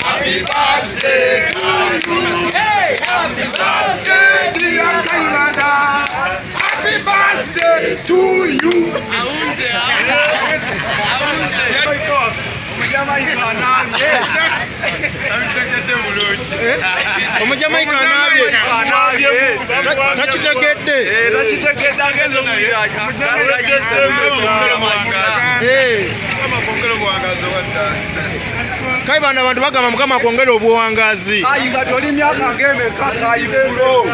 Happy birthday, hey, happy birthday, dear Kaimada. Happy birthday to you. Kaibanda abantu bagamba mukama kwongera obuwangazi. Ayinga toli myaka ng'emeka kayibulo.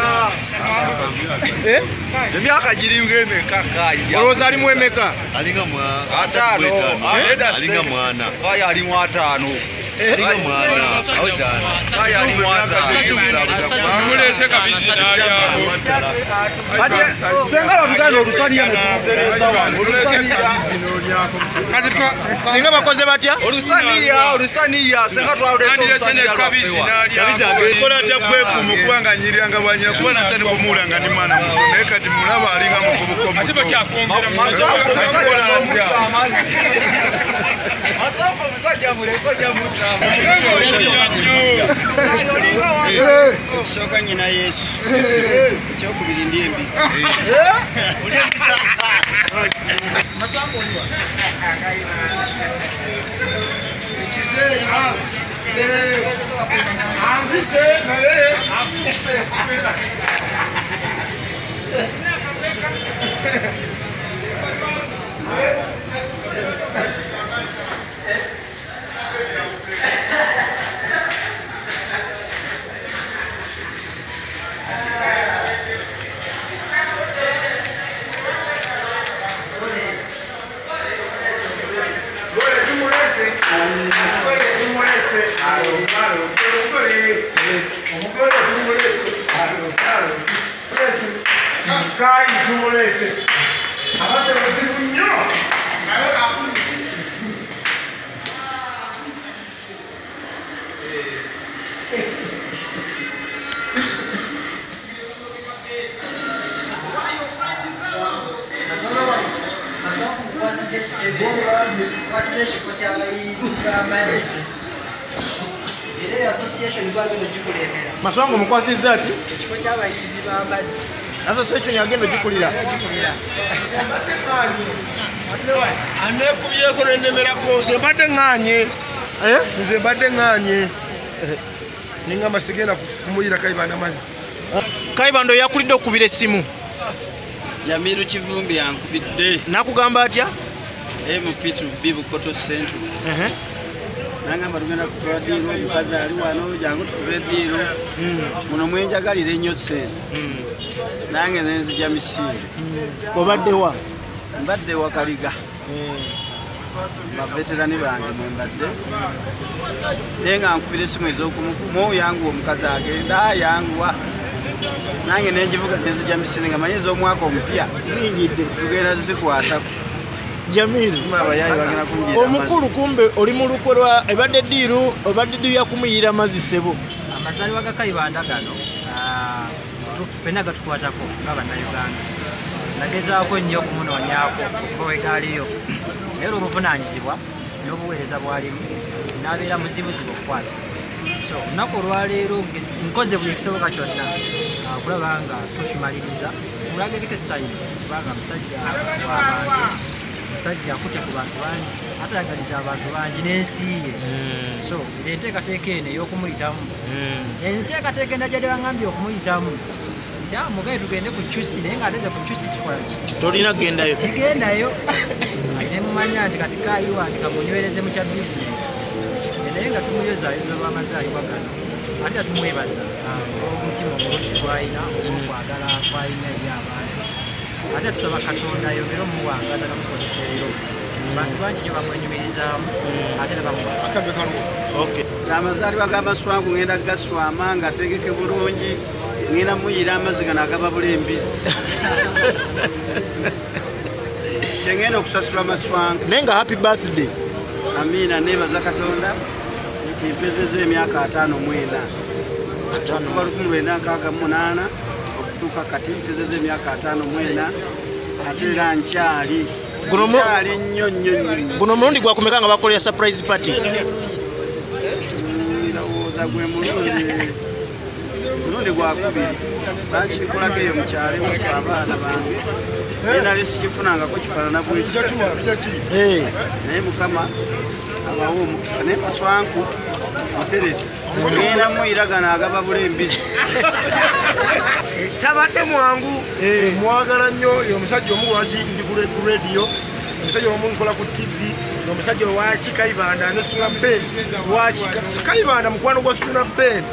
Emyaka giri ng'emeka kayi. Olowooza alimu emeka? Alinga mwana. Ataano. Alinga mwana. Kaya alimu ataano. Alinga mwana. Kaya alimu ataano. Amulese kabizi n'alyako. Senga batugana olusaniya ne tumutereza wano. Singa bakoze batya? Olusaniya senga twawulesa olusaniya kabizi Kabizi agekola atya kwekuuma kubanga nyiryanga bwanyina kuba natandika omuwulanga ndi mwana muto naye kati mulaba alinga muvubuka omuto. ate bakyakwongera Soka nyina Yesu. Kyokubiri ndi embi. Maswango mukwasizza ati? Association yagenda gikulira. Anekubyeko n'ennemerako nze mbadde ŋŋaanye. Nze mbadde ŋŋaanye. Ningamba sigenda kumuyira Kaibanda mazzi. Kaibanda yakulidde okubira essimu. Jamiru Kivumbi yankubidde. Nakugamba atya? Mupitu Bukoto Central. Nangamba tugenda kutola ddiiro omukazi ali wano jangu tukube ddiiro. Muno mwenjagalira ennyo ssente. Nange nenzija misinde. Obadde wa? Mbadde wa Kaliga. Baveterani bange mwembadde. Naye nga nkubira essimu ez'okumukumu yangu omukazi agenda yanguwa. Nange nenjivuga nenzija misinde nga manyi ez'omwaka omupya. Zingidde. Tugenda zikwatako. Jamiru. Omukulu kumbe oli mu lukwe lwa ebadde ddiiru ya kumuyira mazzi ssebo. Amazaalibwa ga Kaibanda gano ffenna gatukwatako nga bannayuganda. Nagezaako nnyo okumunoonyaako okuva we gaaliyo. Naye olw'obuvunaanyizibwa n'obuweereza bwalimu n'abeera muzibuzibu okukwasa. So olunaku olwaleero nkoze buli ekisoboka kyonna okulaba nga tukimaliriza tumulagiriko essayini kubanga musajja w'abantu. Musajja akutte ku bantu bangi ate ayagaliza abantu bangi n'ensi ye. So enteekateeka eno ey'okumuyitamu enteekateeka eno gyali baŋŋambye okumuyitamu nti mugaye tugende ku Kyusi naye ng'ateze ku Kyusi kikola ki? Tolina kugendayo. Sigendayo. Ne mumanya nti kati kaayiwandika munywereze mu kya bizinesi naye nga tumuyozaayoza olw'amazaalibwa gano ate tumwebaza omutima omulungi gw'alina okwagala kw'alina eri abantu ate tusaba Katonda ayongere omuwangaza n'omukozesa ebiro bantu bangi nyo bamwenyumirizaamu ate ne bamuwa amazaalibwa g'amaswangu ngenda gaswama ngategeke bulungi ngenda muyira amazzi gano agababula embizzi kyengenda okusasula amaswangu naye nga happy birthday amiina nebaza Katonda nti mpezeza emyaka 54 okuva 1968 okutuuka kati mpezeza emyaka 54 ate era nkyali nnyo guno mulundi gwakumeka nga bakolera surprise party ndowooza gwe mulundi gwakubiri bakinkolako eyo mukyalo waffe abaana bange nali sikifunangako kifaanana bwekiti naye Mukama abawo omukisa naye Maswanku muteresi ngenda muyiragana agababula embizzi tabadde mwangu mwagala nnyo omusajja omu waki ndi ku radio omusajja omu nkola ku TV omusajja waki Kayibanda ne Suna Ben waki Kayibanda mukwano gwa Suna Ben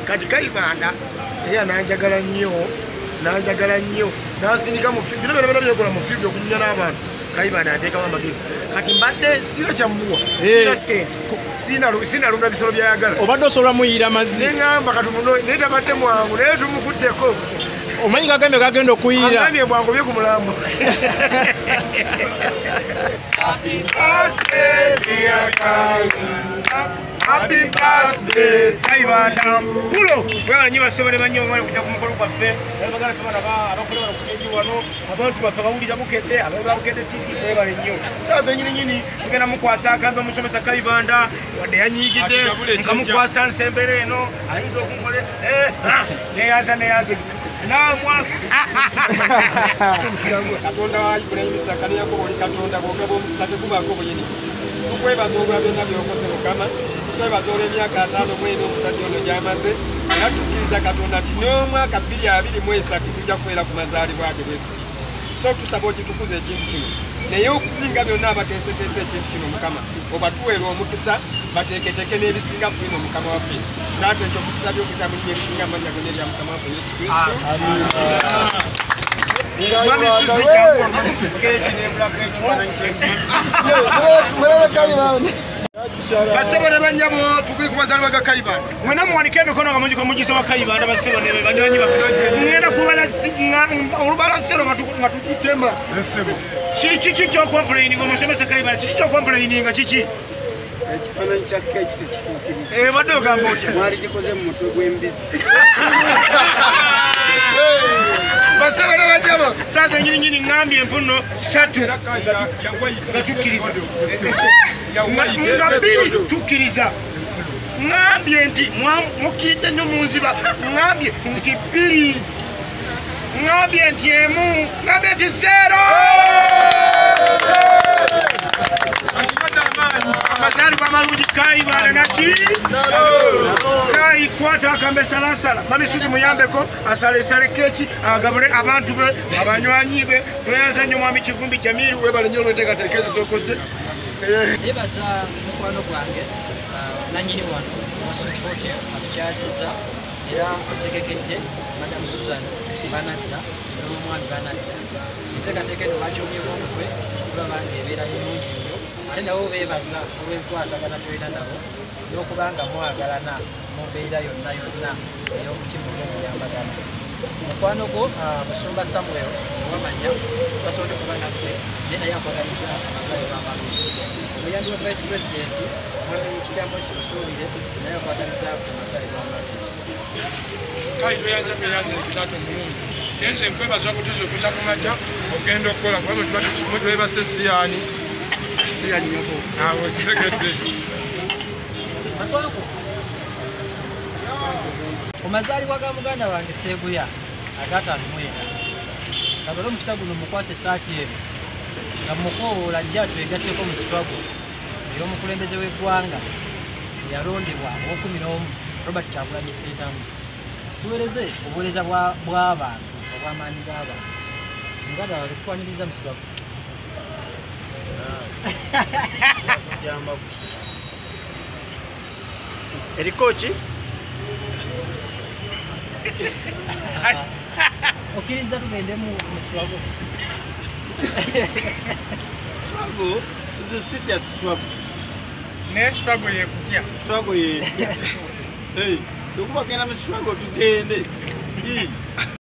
kati Kayibanda eya nanjagala nnyo nasindika mu field bino bino byekola mu field okunya n'abantu Kayibanda ateekawo amagezi kati mbadde sina kyammuwa sina sente sina lunda bisolo byayagala obadde osobola muyira mazzi neŋŋamba kati muno naye tabadde mwangu naye tumukutteko omanyi kagambe kagenda okuyira agambye mwangu bye ku mulambo Happy birthday, Kayibanda. Pulo, wewe nyiba sebale banyo mwana kujja kumukolo kwaffe. Abagala fana abakola okuteji wano, abantu baffe bawulira mukete, abagala mukete TV ebale nnyo. Sasa nyini tugenda mukwasa akambe musomesa Kayibanda, wadde yanyigidde, nkamukwasa nsembere eno, ayinza okunkole neyaza. Namwa. Katonda wa Ibrahim Sakani yako boli Katonda bogabo musate kubako boyini. Tukwebaza obwa byonna byokoze Mukama. Twebaza olw'emyaka 5 mwezi omusajja ono gy'amaze era tukkiriza Katonda nti n'omwaka 2023 tujja kubeera ku mazaalibwa ge bwe tuti. So tusaba okitukuza ekintu kino naye okusinga byonna abateeseteese ekintu kino Mukama obatuweera omukisa bateeketeeke n'ebisinga ku bino Mukama waffe. Taata ekyo kusabye okuyita mu ebisinga amannya gonna erya Mukama waffe Yesu Kristo. Basebone banyabo tukuli ku mazaalibwa ga Kayibanda. Mwena muwanike emikono nga mugisa wa Kayibanda basebone banywanyi baffe. Ngenda kubala olubala sero nga tututema. Kiki kyo complaining omusomesa Kayibanda kiki kyo complaining nga kiki? Ekifaananyi kya keeki tekituukiriza. Badde ogamba otya? Mwali gikoze mu mutwe gw'embizzi. Basebone banyabo sasa nyini ngambye empuno 3 nga tukkiriza. Ngambye tukkiriza. Ngambye nti mukidde nnyo mu nziba. Ngambye nti 2. Ngambye nti 1. Ngambye nti 0. Amazaalibwa amalungi Kayibanda naki? Kayi kwata akambe salasala. Mami Suzi muyambeko asalesale keeki agabule abantu be abanywanyi be tweyanza nnyo mwami Kivumbi Jamiru webale nnyo olw'enteekateeka z'okoze. Nebaza mukwano gwange nanyini wano Wasuzi Hotel atukyazizza era atutegekedde Madamu Susan Banatta n'omwami Banatta enteekateeka eno bakyomyeko omutwe kulaba ng'ebeera bulungi nnyo ate nabo beebaza olw'enkwatagana twena nabo n'okubanga mwagalana mu mbeera yonna ey'omutima ogw'okuyambagana. Mukwano gwo Musumba Samuel owamanya basobodde kuba naffe naye naye akwagaliza amazaalibwa amalungi. Omuyambi wa Vice President mwami Kityambo Kimusuubire naye akwagaliza amazaalibwa amalungi. Kale tweyanza ekitaato omulungi naye nze nkwebaza okutuza okuza ku makya ogenda okukola kubanga tuba tukimu twebase Siyani Nyoko. awo kitegedde. Maswanku omazaalibwa ga muganda wange Seeguya aga54 kabala omukisa guno mukwasa esaati eno nga mukoola ajja twegatteko mu struggle ey'omukulembeze w'eggwanga yalondebwa ow'11 Robert Kyagulanyi Ssentamu tuweereze obuweereza bw'abantu obw'amaanyi g'abantu muganda wange tukwaniriza mu struggle erikoki okkiriza tugende mu struggle. Struggle is a serious struggle. Ne struggle ye kutya. Struggle ye. Hey, lokuba kena mu struggle tugende.